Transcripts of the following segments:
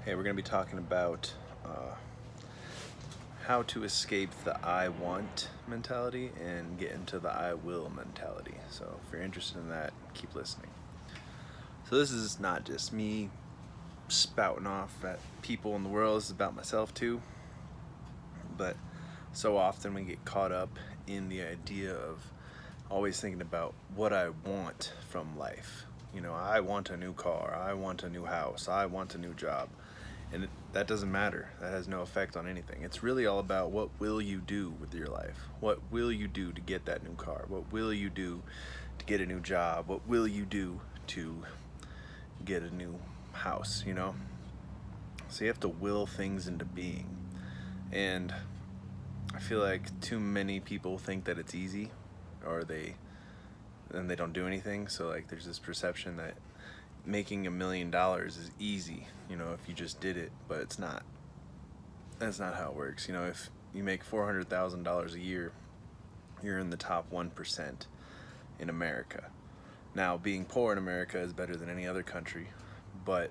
Hey, we're going to be talking about how to escape the I want mentality and get into the I will mentality. So, if you're interested in that, keep listening. So, this is not just me spouting off at people in the world, this is about myself too. But so often we get caught up in the idea of always thinking about what I want from life. I want a new car, I want a new house, I want a new job. And that doesn't matter. That has no effect on anything. It's really all about what will you do with your life? What will you do to get that new car? What will you do to get a new job? What will you do to get a new house? So you have to will things into being. And I feel like too many people think that it's easy, or they don't do anything. So like there's this perception that making $1 million is easy, if you just did it, but it's not. That's not how it works. If you make $400,000 a year, you're in the top 1% in America. Now, being poor in America is better than any other country, but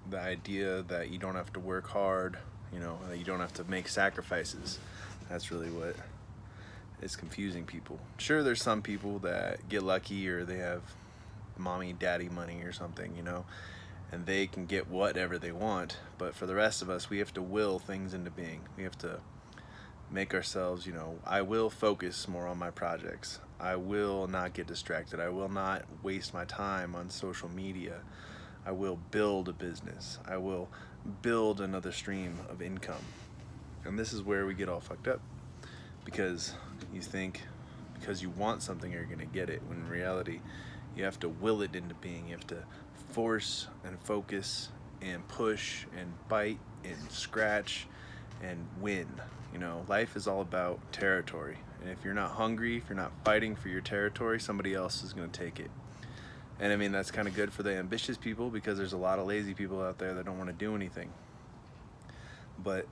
the idea that you don't have to work hard, that you don't have to make sacrifices, that's really what is confusing people. Sure, there's some people that get lucky or they have mommy, daddy money or something, and they can get whatever they want. But for the rest of us, we have to will things into being. We have to make ourselves, I will focus more on my projects. I will not get distracted. I will not waste my time on social media. I will build a business. I will build another stream of income. And this is where we get all fucked up, because you think because you want something you're going to get it, when in reality you have to will it into being. You have to force and focus and push and bite and scratch and win. Life is all about territory. And if you're not hungry, if you're not fighting for your territory, somebody else is going to take it. And I mean, that's kind of good for the ambitious people, because there's a lot of lazy people out there that don't want to do anything. But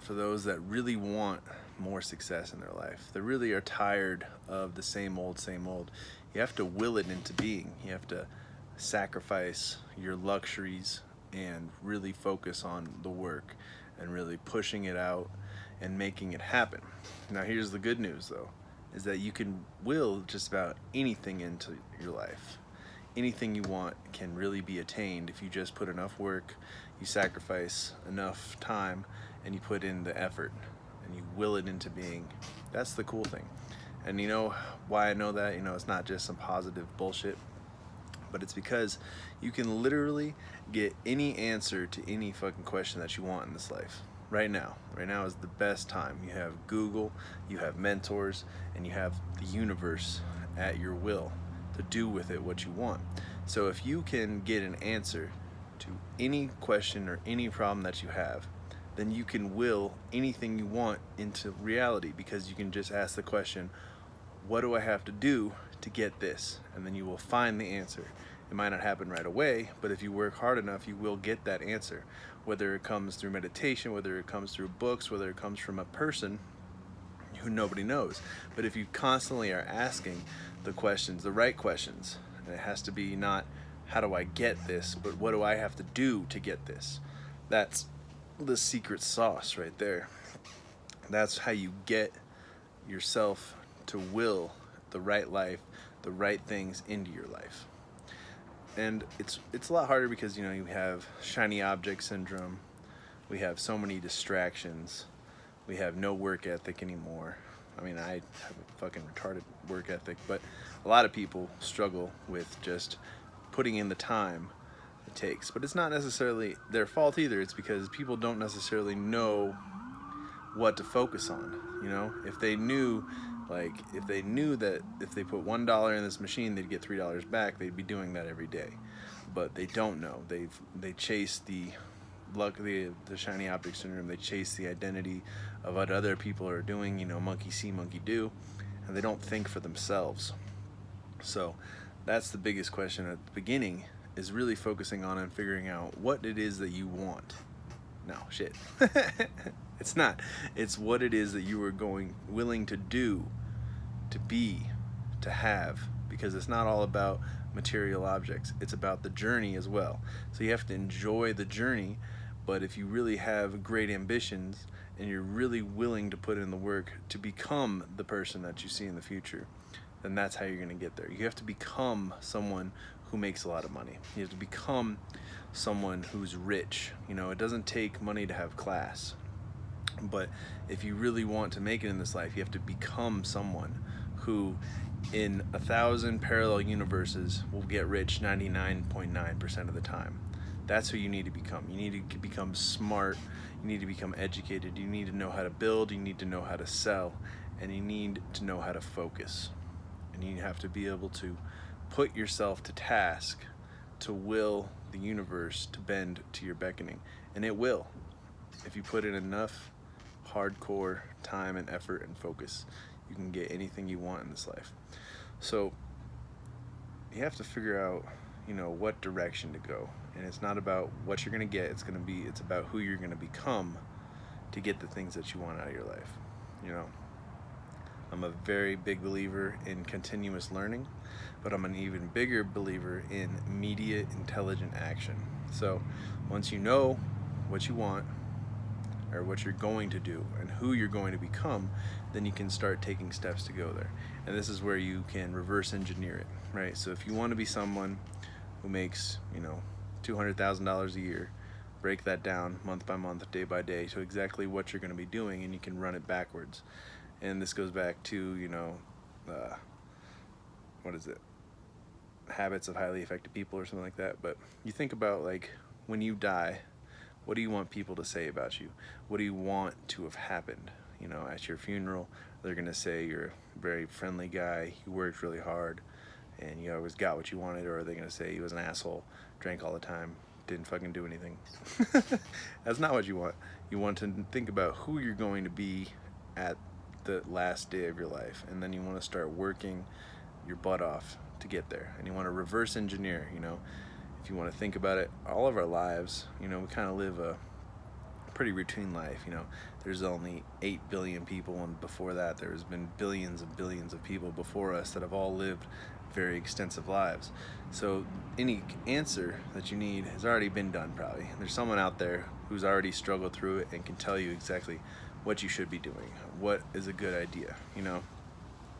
for those that really want more success in their life, they really are tired of the same old, you have to will it into being. You have to sacrifice your luxuries and really focus on the work and really pushing it out and making it happen. Now, here's the good news, though, is that you can will just about anything into your life. Anything you want can really be attained if you just put enough work, you sacrifice enough time, and you put in the effort and you will it into being. That's the cool thing. And you know why I know that? It's not just some positive bullshit, but it's because you can literally get any answer to any fucking question that you want in this life. Right now is the best time. You have Google, you have mentors, and you have the universe at your will to do with it what you want. So if you can get an answer to any question or any problem that you have, then you can will anything you want into reality, because you can just ask the question, what do I have to do to get this? And then you will find the answer. It might not happen right away, but if you work hard enough, you will get that answer. Whether it comes through meditation, whether it comes through books, whether it comes from a person who nobody knows. But if you constantly are asking the questions, the right questions, and it has to be not how do I get this, but what do I have to do to get this? That's the secret sauce right there. That's how you get yourself to will the right life, the right things into your life. And it's a lot harder because you have shiny object syndrome. We have so many distractions. We have no work ethic anymore. I mean, I have a fucking retarded work ethic, but a lot of people struggle with just putting in the time it takes. But it's not necessarily their fault either. It's because people don't necessarily know what to focus on. If they knew that if they put $1 in this machine, they'd get $3 back, they'd be doing that every day. But they don't know. They chase the shiny object syndrome. They chase the identity of what other people are doing. Monkey see, monkey do, and they don't think for themselves. So that's the biggest question at the beginning, is really focusing on and figuring out what it is that you want. No, shit. It's not. It's what it is that you are willing to do, to be, to have, because it's not all about material objects. It's about the journey as well. So you have to enjoy the journey, But if you really have great ambitions and you're really willing to put in the work to become the person that you see in the future, then that's how you're going to get there. You have to become someone who makes a lot of money. You have to become someone who's rich. You know, it doesn't take money to have class. But if you really want to make it in this life, you have to become someone who, in 1,000 parallel universes, will get rich 99.9% of the time. That's who you need to become. You need to become smart. You need to become educated. You need to know how to build. You need to know how to sell. And you need to know how to focus. And you have to be able to put yourself to task to will the universe to bend to your beckoning. And it will. If you put in enough hardcore time and effort and focus, you can get anything you want in this life. So you have to figure out, you know, what direction to go. And it's not about what you're going to get. It's about who you're going to become to get the things that you want out of your life. You know, I'm a very big believer in continuous learning, but I'm an even bigger believer in immediate intelligent action. So once you know what you want, or what you're going to do and who you're going to become, then you can start taking steps to go there. And this is where you can reverse engineer it, right? So if you want to be someone who makes, you know, $200,000 a year, break that down month by month, day by day, to exactly what you're going to be doing, and you can run it backwards. And this goes back to, you know, what is it? Habits of highly effective people or something like that. But you think about, like, when you die, what do you want people to say about you? What do you want to have happened? You know, at your funeral, they're going to say you're a very friendly guy, you worked really hard, and you always got what you wanted, or are they going to say he was an asshole, drank all the time, didn't fucking do anything? That's not what you want. You want to think about who you're going to be at the last day of your life, and then you want to start working your butt off to get there. And you want to reverse engineer, you know. If you want to think about it, all of our lives, you know, we kind of live a pretty routine life. You know, there's only 8 billion people, and before that there's been billions and billions of people before us that have all lived very extensive lives. So any answer that you need has already been done, probably. There's someone out there who's already struggled through it and can tell you exactly what you should be doing, what is a good idea, you know.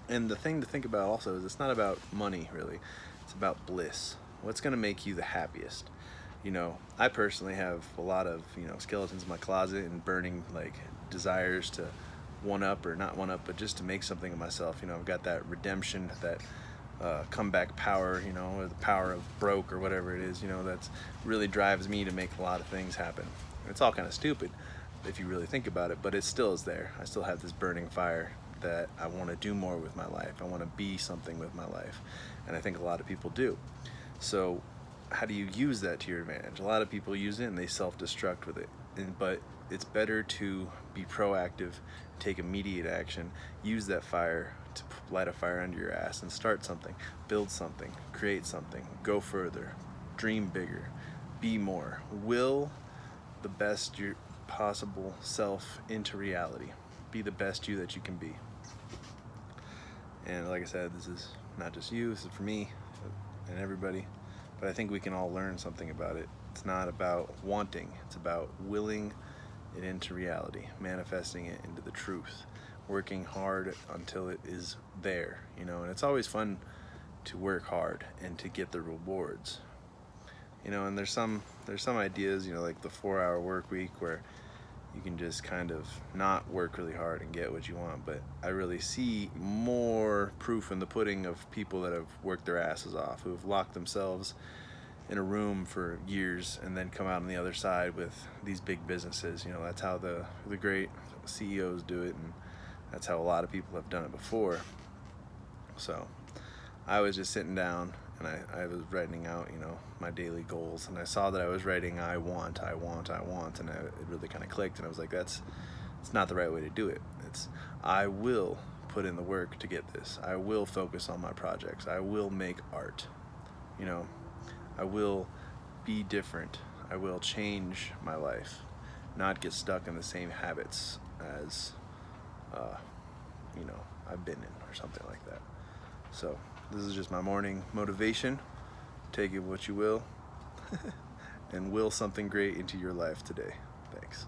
And the thing to think about also is it's not about money, really. It's about bliss. What's going to make you the happiest? You know, I personally have a lot of, you know, skeletons in my closet and burning, like, desires to one up, or not one up, but just to make something of myself. You know, I've got that redemption, that comeback power, you know, or the power of broke, or whatever it is, you know, that's really drives me to make a lot of things happen. It's all kind of stupid if you really think about it, but it still is there. I still have this burning fire that I want to do more with my life. I want to be something with my life. And I think a lot of people do. So how do you use that to your advantage? A lot of people use it and they self-destruct with it. But it's better to be proactive, take immediate action, use that fire to light a fire under your ass and start something, build something, create something, go further, dream bigger, be more, will the best your possible self into reality. Be the best you that you can be. And like I said, this is not just you, this is for me and everybody, but I think we can all learn something about it. It's not about wanting, it's about willing it into reality, manifesting it into the truth, working hard until it is there, you know. And it's always fun to work hard and to get the rewards, you know. And there's some ideas, you know, like the 4-hour work week, where you can just kind of not work really hard and get what you want. But I really see more proof in the pudding of people that have worked their asses off, who have locked themselves in a room for years and then come out on the other side with these big businesses. You know, that's how the great CEOs do it, and that's how a lot of people have done it before. So I was just sitting down and I was writing out, you know, my daily goals, and I saw that I was writing I want, and it really kind of clicked, and I was like, it's not the right way to do it. It's I will put in the work to get this. I will focus on my projects. I will make art. You know, I will be different. I will change my life, not get stuck in the same habits as, you know, I've been in, or something like that. So this is just my morning motivation. Take it what you will. and will something great into your life today. Thanks.